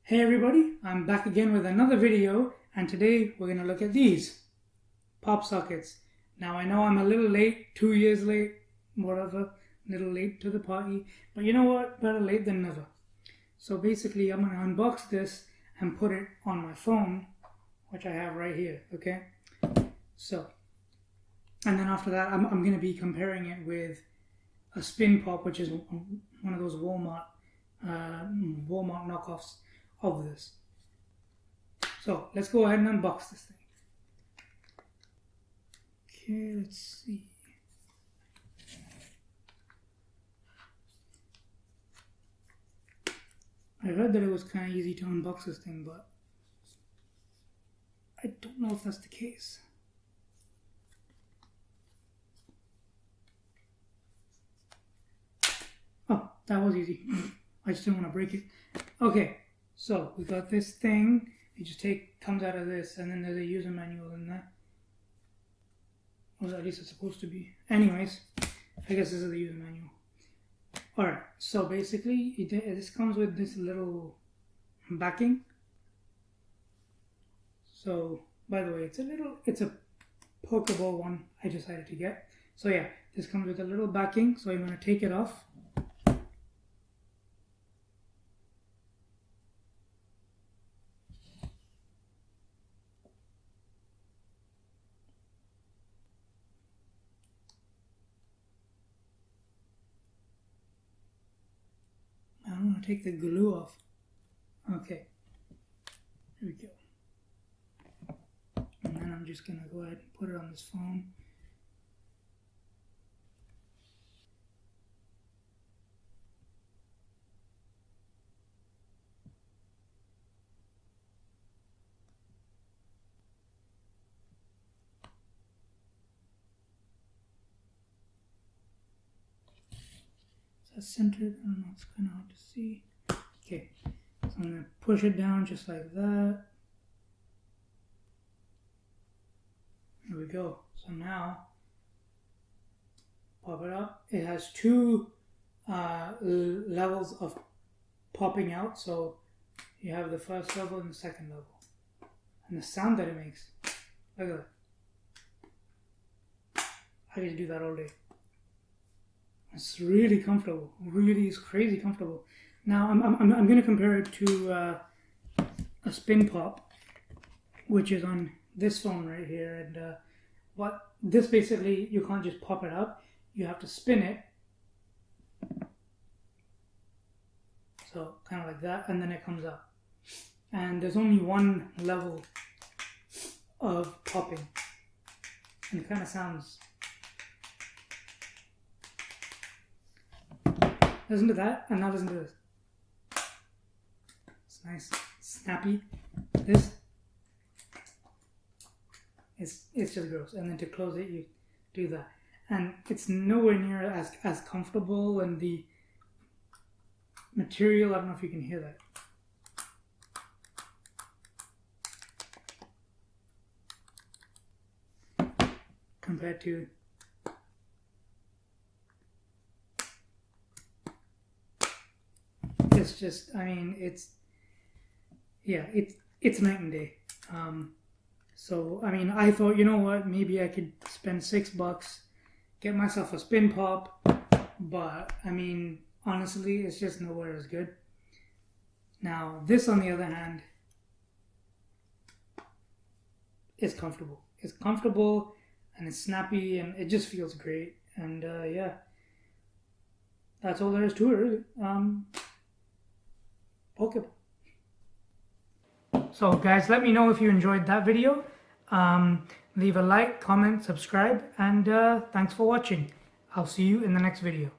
Hey everybody, I'm back again with another video, and today we're going to look at these pop sockets. Now I know I'm a little late, 2 years late, whatever, a little late to the party, but you know what, better late than never. So basically I'm going to unbox this and put it on my phone, which I have right here, okay? So, and then after that I'm going to be comparing it with a Spinpop, which is one of those Walmart knockoffs of this. So let's go ahead and unbox this thing. Okay, let's see. I heard that it was kind of easy to unbox this thing, but I don't know if that's the case. Oh, that was easy. I just didn't want to break it. Okay. So we got this thing. You just comes out of this, and then there's a user manual in there. Or at least it's supposed to be. Anyways, I guess this is the user manual. Alright, so basically this comes with this little backing. So by the way, it's a Pokeball one I decided to get. So yeah, this comes with a little backing, so I'm going to take it off. I'm going to take the glue off. Okay, here we go. And then I'm just going to go ahead and put it on this phone. Centered. I don't know, it's kind of hard to see. Okay, so I'm going to push it down just like that. There we go. So now, pop it up. It has two levels of popping out. So you have the first level and the second level. And the sound that it makes. Look at that. I could do that all day. It's really comfortable. Really is crazy comfortable. Now I'm going to compare it to a Spinpop, which is on this phone right here. And what this basically, you can't just pop it up. You have to spin it. So kind of like that, and then it comes up. And there's only one level of popping, and it kind of sounds. Listen to that, and now listen to this. It's nice, snappy. This, it's just gross. And then to close it, you do that, and it's nowhere near as comfortable. And the material, I don't know if you can hear that, compared to. It's just, I mean, it's night and day. So, I mean, I thought, you know what, maybe I could spend $6, get myself a Spinpop, but, I mean, honestly, it's just nowhere as good. Now, this, on the other hand, is comfortable. It's comfortable, and it's snappy, and it just feels great, and, yeah, that's all there is to it, really. Pokeball. So guys, let me know if you enjoyed that video. Leave a like, comment, subscribe, and thanks for watching. I'll see you in the next video.